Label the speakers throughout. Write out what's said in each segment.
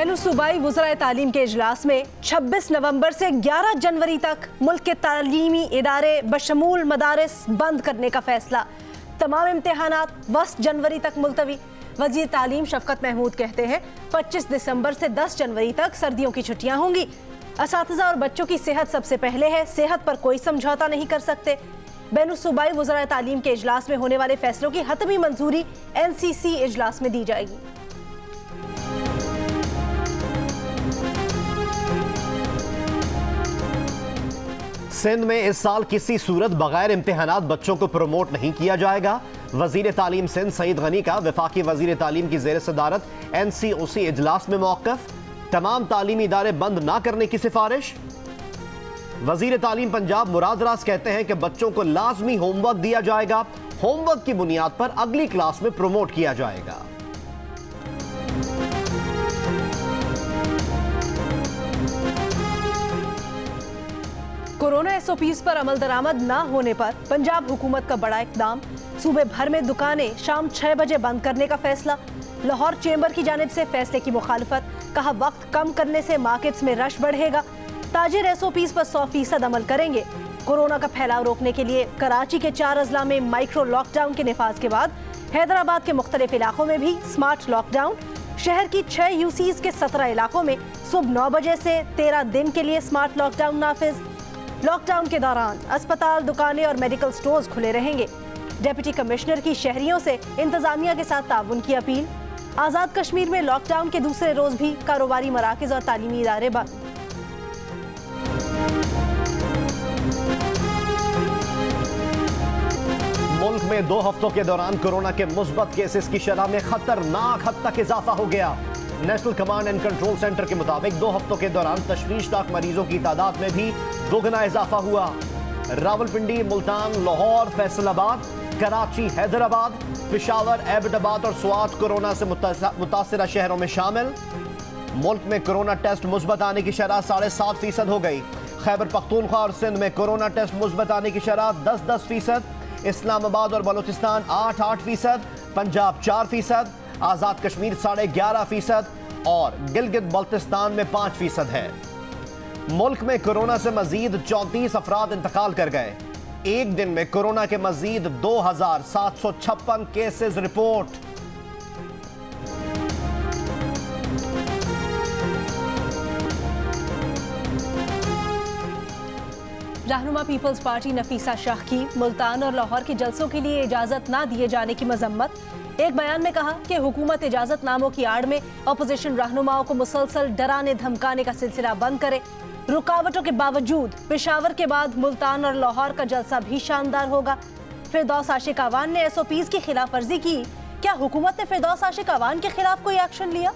Speaker 1: बैनु सूबाई वज़राए तालीम के इजलास में 26 नवंबर से 11 जनवरी तक मुल्क के तालीमी इदारे बशमूल मदारिस बंद करने का फैसला। तमाम इम्तिहानात 10 जनवरी तक मुलतवी। वज़ीर तालीम शफकत महमूद कहते हैं 25 दिसंबर से 10 जनवरी तक सर्दियों की छुट्टियां होंगी। असातिज़ा और बच्चों की सेहत सबसे पहले है, सेहत पर कोई समझौता नहीं कर सकते। बैनु सूबाई वज़राए तालीम के इजलास में होने वाले फैसलों की हतमी मंजूरी NCC इजलास में दी जाएगी।
Speaker 2: सिंध में इस साल किसी सूरत बगैर इम्तिहानात बच्चों को प्रमोट नहीं किया जाएगा। वजीर तालीम सिंध सईद गनी का वफाकी वजीर तालीम की ज़ेर सदारत NCOC इजलास में मौक़िफ़। तमाम तालीमी इदारे बंद ना करने की सिफारिश। वजीर तालीम पंजाब मुराद रास कहते हैं कि बच्चों को लाजमी होमवर्क दिया जाएगा, होमवर्क की बुनियाद पर अगली क्लास में प्रमोट किया जाएगा।
Speaker 1: कोरोना SOPs पर अमल दरामद न होने पर पंजाब हुकूमत का बड़ा इक़दाम। सूबे भर में दुकानें शाम 6 बजे बंद करने का फैसला। लाहौर चेंबर की जानिब से फैसले की मुखालफत। कहा वक्त कम करने से मार्केट्स में रश बढ़ेगा। ताजिर SOPs पर 100% अमल करेंगे। कोरोना का फैलाव रोकने के लिए कराची के 4 अजला में माइक्रो लॉकडाउन के निफाज के बाद हैदराबाद के मुख्तलिफ इलाकों में भी स्मार्ट लॉकडाउन। शहर की 6 UCs के 17 इलाकों में सुबह 9 बजे से 13 दिन के लिए स्मार्ट लॉकडाउन नाफिज। लॉकडाउन के दौरान अस्पताल, दुकानें और मेडिकल स्टोर्स खुले रहेंगे। डिप्टी कमिश्नर की शहरियों से इंतजामिया के साथ ताउन की अपील। आज़ाद कश्मीर में लॉकडाउन के दूसरे रोज भी कारोबारी मराकज़ और तालीमी इदारे बंद।
Speaker 2: मुल्क में 2 हफ्तों के दौरान कोरोना के मुस्बत केसेस की शरह में खतरनाक हद तक इजाफा हो गया। National command and control centre के मुताबिक 2 हफ्तों के दौरान तशवीशनाक मरीजों की तादाद में भी दोगुना इजाफा हुआ। रावलपिंडी, मुल्तान, लाहौर, फैसलाबाद, कराची, हैदराबाद, पेशावर, एबटाबाद और स्वात कोरोना से मुतासिरा शहरों में शामिल। मुल्क में कोरोना टेस्ट मुस्बत आने की शरह 7.5% हो गई। खैबर पख्तूनख्वा और सिंध में कोरोना टेस्ट मुस्बत आने की शरह 10% इस्लामाबाद और बलूचिस्तान 8% पंजाब 4%, आज़ाद कश्मीर 11.5% और गिलगित बल्तिस्तान में 5% है। मुल्क में कोरोना से मजीद 34 अफराद इंतकाल कर गए। एक दिन में कोरोना के मजीद 2756 केसेस रिपोर्ट।
Speaker 1: रहनुमा पीपल्स पार्टी नफीसा शाह की मुल्तान और लाहौर के जलसों के लिए इजाजत ना दिए जाने की मजम्मत। एक बयान में कहा कि हुकूमत इजाजतनामों की आड़ में अपोजिशन रहनुमाओं को मुसलसल डराने धमकाने का सिलसिला बंद करे। रुकावटों के बावजूद पेशावर के बाद मुल्तान और लाहौर का जलसा भी शानदार होगा। फिरदौस आशिक अवान ने SOPs की खिलाफ वर्जी की। क्या हुकूमत ने फिरदौस आशिक अवान के खिलाफ कोई एक्शन लिया?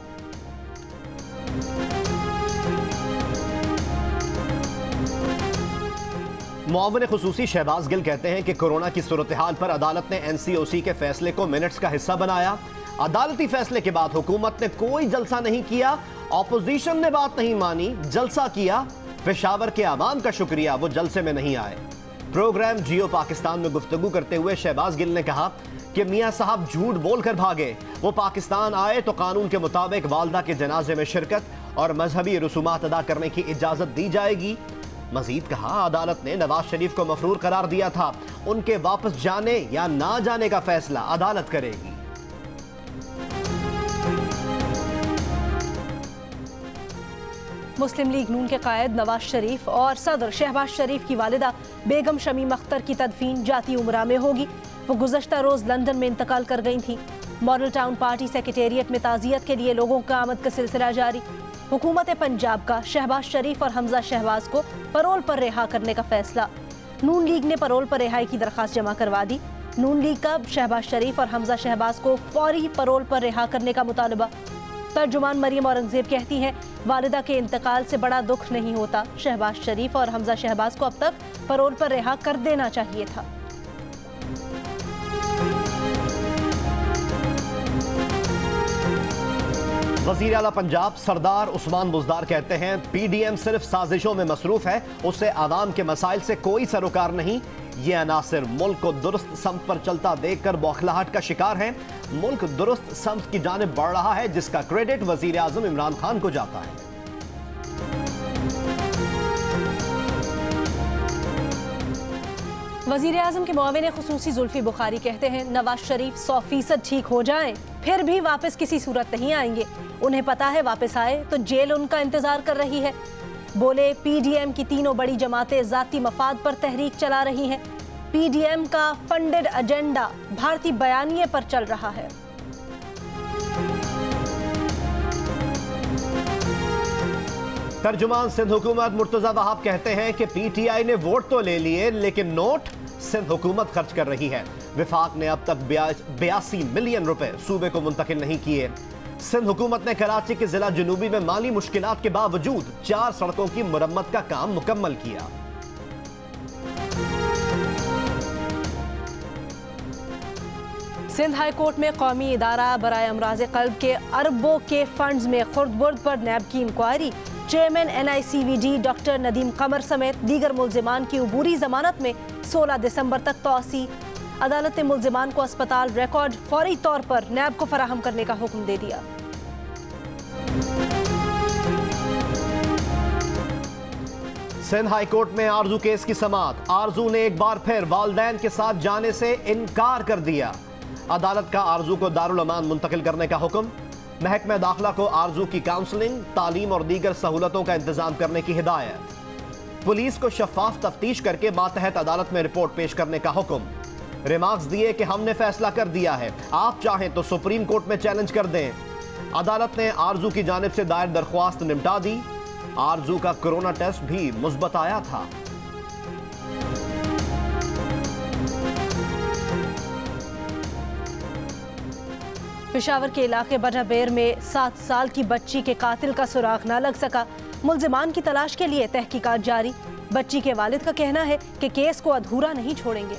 Speaker 2: मुआविन खुसूसी शहबाज गिल कहते हैं कि कोरोना की सूरत हाल पर अदालत ने NCOC के फैसले को मिनट्स का हिस्सा बनाया। अदालती फैसले के बाद हुकूमत ने कोई जलसा नहीं किया, ऑपोजिशन ने बात नहीं मानी, जलसा किया। पेशावर के आवाम का शुक्रिया, वो जलसे में नहीं आए। प्रोग्राम जियो पाकिस्तान में गुफ्तगू करते हुए शहबाज गिल ने कहा कि मियाँ साहब झूठ बोलकर भागे। वो पाकिस्तान आए तो कानून के मुताबिक वालदा के जनाजे में शिरकत और मजहबी रसूमात अदा करने की इजाजत दी जाएगी। मजीद कहा अदालत ने नवाज शरीफ को मफरूर करार दिया था, उनके वापस जाने या ना जाने का फैसला अदालत करेगी।
Speaker 1: मुस्लिम लीग नून के कायद नवाज शरीफ और सदर शहबाज शरीफ की वालिदा बेगम शमीम अख्तर की तदफीन जाती उमरा में होगी। वो गुज़श्ता रोज लंदन में इंतकाल कर गई थी। मॉडल टाउन पार्टी सेक्रेटेरिएट में ताज़ियत के लिए लोगों का आमद का सिलसिला जारी। हुकूमत पंजाब का शहबाज शरीफ और हमजा शहबाज को परोल पर रिहा करने का फैसला। नून लीग ने परोल पर रिहाई की दरख्वास्त जमा करवा दी। नून लीग का शहबाज शरीफ और हमजा शहबाज को फौरी परोल पर रिहा करने का मुतालबा। तर्जुमान मरियम औरंगजेब कहती हैं वालिदा के इंतकाल से बड़ा दुख नहीं होता। शहबाज शरीफ और हमजा शहबाज को अब तक परोल पर रिहा कर देना चाहिए था।
Speaker 2: वज़ीर आला पंजाब सरदार उस्मान बुज़दार कहते हैं PDM सिर्फ साजिशों में मसरूफ है, उससे आवाम के मसाइल से कोई सरोकार नहीं। ये अनासिर मुल्क को दुरुस्त समत पर चलता देखकर बौखलाहट का शिकार हैं। मुल्क दुरुस्त समत की जानिब बढ़ रहा है, जिसका क्रेडिट वजीर आजम इमरान खान को जाता है।
Speaker 1: वजीर आजम के मुआविन खुसूसी जुल्फी बुखारी कहते हैं, नवाज शरीफ 100% ठीक हो जाएं, फिर भी वापस किसी सूरत नहीं आएंगे। उन्हें पता है वापस आए तो जेल उनका इंतजार कर रही है। बोले पीडीएम की तीनों बड़ी जमातें जाती मफाद पर तहरीक चला रही हैं। पीडीएम का फंडेड एजेंडा भारतीय बयानिए पर चल रहा है।
Speaker 2: तर्जुमान सिंध हुकूमत मुर्तजा वहाब कहते हैं कि पीटीआई ने वोट तो ले लिए, लेकिन नोट सिंध हुकूमत खर्च कर रही है। विफाक ने अब तक 82 मिलियन रुपए सूबे को मुंतकिल नहीं किए। सिंध हुकूमत ने कराची के जिला जनूबी में माली मुश्किलात के बावजूद 4 सड़कों की मुरम्मत का काम मुकम्मल किया।
Speaker 1: सिंध हाई कोर्ट में कौमी इदारा बराए अमराज कल्ब के अरबों के फंड्स में खुर्द-बुर्द पर नैब की inquiry. Chairman NICVD doctor Nadeem Qamar समेत दीगर मुल्जिमान की उबूरी जमानत में 16 दिसंबर तक तौसी। अदालत ने मुल्जिमान को अस्पताल रिकॉर्ड फौरी तौर पर नैब को फराहम करने का हुक्म दे दिया।
Speaker 2: सिंध हाई कोर्ट में आरजू केस की समाअत। आरजू ने एक बार फिर वालिदैन के साथ जाने से इनकार कर दिया। अदालत का आरजू को दारुल अमान मुंतकिल करने का हुक्म। महकमा दाखिला को आरजू की काउंसलिंग, तालीम और दीगर सहूलतों का इंतजाम करने की हिदायत। पुलिस को शफाफ तफ्तीश करके मातहत अदालत में रिपोर्ट पेश करने का हुक्म। रिमार्क्स दिए कि हमने फैसला कर दिया है, आप चाहें तो सुप्रीम कोर्ट में चैलेंज कर दें। अदालत ने आरजू की जानिब से दायर दरख्वास्त निपटा दी। आरजू का कोरोना टेस्ट भी मुस्बत आया था।
Speaker 1: पेशावर के इलाके बटाबेर में 7 साल की बच्ची के कातिल का सुराग न लग सका। मुल्जिमान की तलाश के लिए तहकीकात जारी। बच्ची के वालिद का कहना है कि केस को अधूरा नहीं छोड़ेंगे।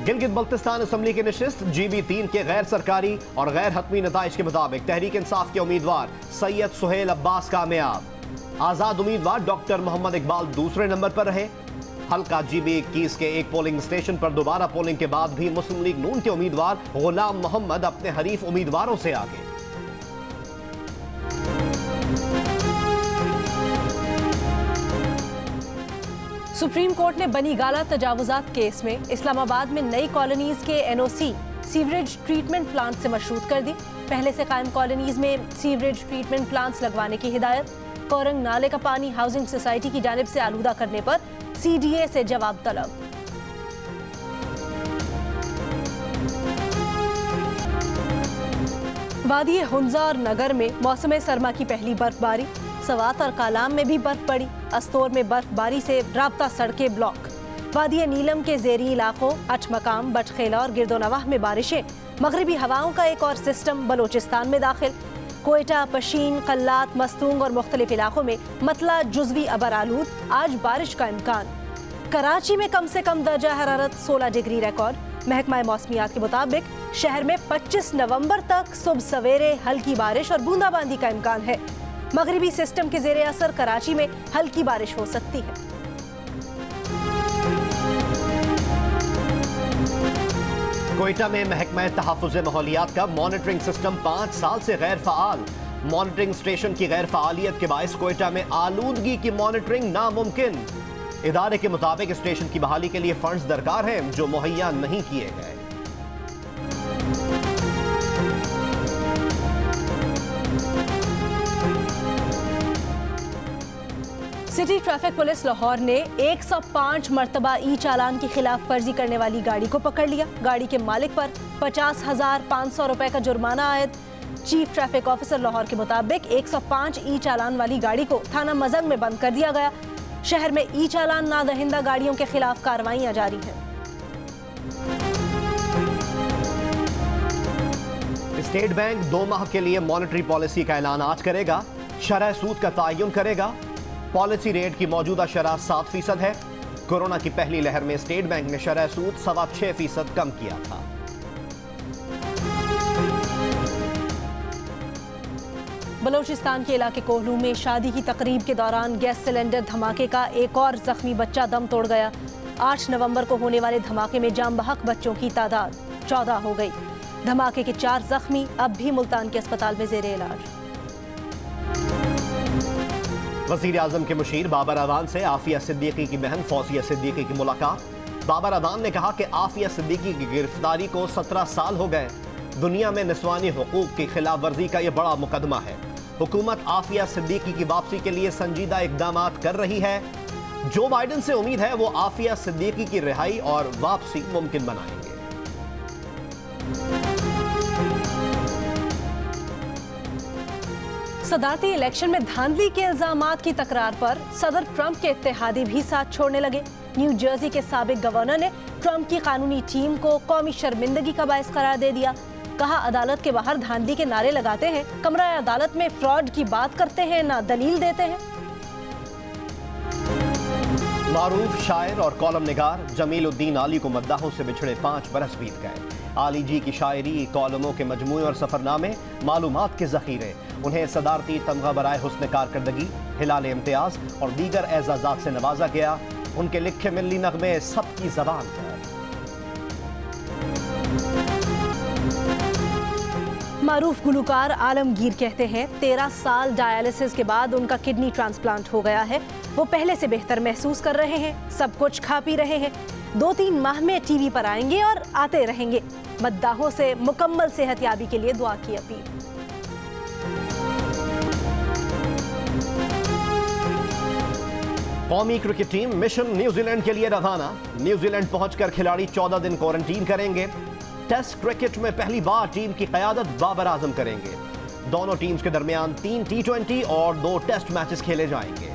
Speaker 2: गिलगित बल्तिस्तान असम्बली की नशिस्त GB3 के गैर सरकारी और गैर हतमी नताइज के मुताबिक तहरीक इंसाफ के उम्मीदवार सैयद सुहेल अब्बास कामयाब। आजाद उम्मीदवार डॉक्टर मोहम्मद इकबाल दूसरे नंबर पर रहे। हल्का GB21 के एक पोलिंग स्टेशन पर दोबारा पोलिंग के बाद भी मुस्लिम लीग नून के उम्मीदवार गुलाम मोहम्मद अपने हरीफ उम्मीदवारों से आगे।
Speaker 1: सुप्रीम कोर्ट ने बनी गाला तजावुजात केस में इस्लामाबाद में नई कॉलोनीज के NOC सीवरेज ट्रीटमेंट प्लांट से मशरूत कर दी। पहले से कायम कॉलोनीज में सीवरेज ट्रीटमेंट प्लांट्स लगवाने की हिदायत। कोरंग नाले का पानी हाउसिंग सोसाइटी की जानिब से आलूदा करने पर CDA से जवाब तलब। वादी हुंजा और नगर में मौसम सरमा की पहली बर्फबारी। सवात और कालाम में भी बर्फ पड़ी। अस्तोर में बर्फबारी से राब्ता सड़कें ब्लॉक। वादी नीलम के ज़ेरी इलाकों अचमकाम, बटखेला और गिरदोनवाह में बारिशें। मगरिबी हवाओं का एक और सिस्टम बलोचिस्तान में दाखिल। कोयटा, पशीन, कल्लात, मस्तूंग और मुख्तलिफ इलाकों में मतला जुज़वी अबर आलूद। आज बारिश का इम्कान। कराची में कम से कम दर्जा हरारत 16 डिग्री रिकॉर्ड। महकमा मौसमियात के मुताबिक शहर में 25 नवंबर तक सुबह सवेरे हल्की बारिश और बूंदाबांदी का इम्कान है। मगरिबी सिस्टम के जेरे असर कराची में हल्की बारिश हो सकती है।
Speaker 2: कोयटा में महकमा तहफ़्फ़ुज़ माहौलियात का मॉनिटरिंग सिस्टम 5 साल से गैर फ़ाल। मॉनिटरिंग स्टेशन की गैर फ़ालियत के बायस कोयटा में आलूदगी की मॉनिटरिंग नामुमकिन। इदारे के मुताबिक स्टेशन की बहाली के लिए फंड्स दरकार हैं जो मुहैया नहीं किए गए।
Speaker 1: सिटी ट्रैफिक पुलिस लाहौर ने 105 मरतबा ई चालान की खिलाफ वर्जी करने वाली गाड़ी को पकड़ लिया। गाड़ी के मालिक पर 50,500 रुपए का जुर्माना आयद। चीफ ट्रैफिक ऑफिसर लाहौर के मुताबिक 105 ई चालान वाली गाड़ी को थाना मजंग में बंद कर दिया गया। शहर में ई चालान ना दहिंदा गाड़ियों के खिलाफ कार्रवाइयां जारी हैं।
Speaker 2: स्टेट बैंक 2 माह के लिए मॉनेटरी पॉलिसी का ऐलान आज करेगा। शरह सूद का तयन करेगा। पॉलिसी रेट की मौजूदा शरह 7% है। कोरोना की पहली लहर में स्टेट बैंक ने शरह सूद 6.25% कम किया था।
Speaker 1: बलूचिस्तान के इलाके कोहलू में शादी की तकरीब के दौरान गैस सिलेंडर धमाके का एक और जख्मी बच्चा दम तोड़ गया। 8 नवंबर को होने वाले धमाके में जाम बहक बच्चों की तादाद 14 हो गई। धमाके के 4 जख्मी अब भी मुल्तान के अस्पताल में जेर इलाज।
Speaker 2: वज़ीर आज़म के मुशीर बाबर अवान से आफिया सिद्दीकी की बहन फौजिया सिद्दीकी की मुलाकात। बाबर अवान ने कहा कि आफिया सिद्दीकी की गिरफ्तारी को 17 साल हो गए। दुनिया में निस्वानी हुकूक की खिलाफ वर्जी का यह बड़ा मुकदमा है। हुकूमत आफिया सिद्दीकी की वापसी के लिए संजीदा इकदाम कर रही है। जो बाइडन से उम्मीद है वो आफिया सिद्दीकी की रिहाई और वापसी मुमकिन बनाएंगे।
Speaker 1: सदारती इलेक्शन में धांधली के इल्जामात की तकरार पर सदर ट्रंप के इत्तेहादी भी साथ छोड़ने लगे। न्यू जर्सी के साबिक गवर्नर ने ट्रंप की कानूनी टीम को कौमी शर्मिंदगी का बायस करार दे दिया। कहा, अदालत के बाहर धांधली के नारे लगाते हैं, कमरा अदालत में फ्रॉड की बात करते हैं, ना दलील देते हैं।
Speaker 2: मारूफ शायर और कॉलम निगार जमीलुद्दीन आली को मद्दाहों से बिछड़े 5 बरस बीत गए। आली जी की शायरी, कॉलमों के मजमूए और सफरनामे, मालूमात के जखीरे, उन्हें सदारती तमगा बराए हुस्न कारकर्दगी, हिलाल इम्तियाज और दीगर एजाजात से नवाजा गया। उनके लिखे मिल्ली नगमे सबकी जबान पर।
Speaker 1: मारूफ गुलूकार आलमगीर कहते हैं 13 साल डायलिसिस के बाद उनका किडनी ट्रांसप्लांट हो गया है। वो पहले से बेहतर महसूस कर रहे हैं, सब कुछ खा पी रहे हैं। 2-3 माह में टीवी पर आएंगे और आते रहेंगे। मद्दाहों से मुकम्मल सेहतयाबी के लिए दुआ की अपील।
Speaker 2: कौमी क्रिकेट टीम मिशन न्यूजीलैंड के लिए रवाना। न्यूजीलैंड पहुंचकर खिलाड़ी 14 दिन क्वारंटीन करेंगे। टेस्ट क्रिकेट में पहली बार टीम की क़यादत बाबर आजम करेंगे। दोनों टीम्स के दरमियान 3 T20 और 2 टेस्ट मैचेस खेले जाएंगे।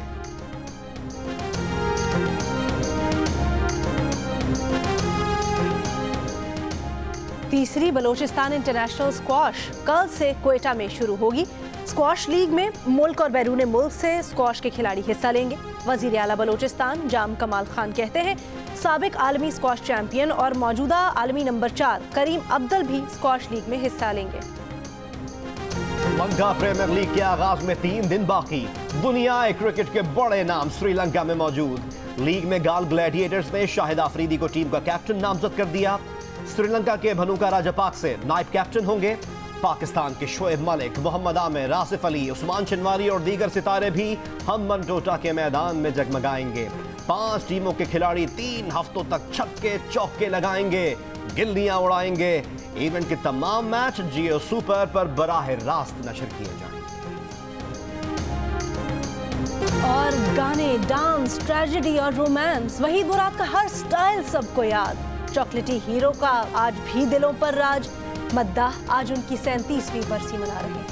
Speaker 1: तीसरी बलूचिस्तान इंटरनेशनल स्क्वॉश कल से क्वेटा में शुरू होगी। स्क्वॉश लीग में मुल्क और बैरून मुल्क से स्क्वॉश के खिलाड़ी हिस्सा लेंगे। वजीर आला बलूचिस्तान जाम कमाल खान कहते हैं साबिक आलमी स्क्वॉश चैंपियन और मौजूदा आलमी नंबर 4 करीम अब्दुल भी स्क्वॉश लीग में हिस्सा लेंगे।
Speaker 2: लंका प्रीमियर लीग के आगाज में 3 दिन बाकी। दुनिया क्रिकेट के बड़े नाम श्रीलंका में मौजूद। लीग में गाल ग्लैडिएटर्स ने शाहिद आफरीदी को टीम का कैप्टन नामजद कर दिया। श्रीलंका के भनुका राजापाक से नायब कैप्टन होंगे। पाकिस्तान के शोएब मलिक, मोहम्मद आमिर, आसिफ अली, उस्मान चनवारी और दीगर सितारे भी हम टोटा के मैदान में जगमगाएंगे। 5 टीमों के खिलाड़ी 3 हफ्तों तक छक्के चौके लगाएंगे, गिल्लियां उड़ाएंगे। इवेंट के तमाम मैच जियो सुपर पर बराह रास्त नशर किए जाएंगे।
Speaker 1: और गाने, डांस, ट्रेजेडी और रोमांस, वहीद मुराद का हर स्टाइल सबको याद। चॉकलेटी हीरो का आज भी दिलों पर राज। मद्दाह आज उनकी 37वीं बरसी मना रहे हैं।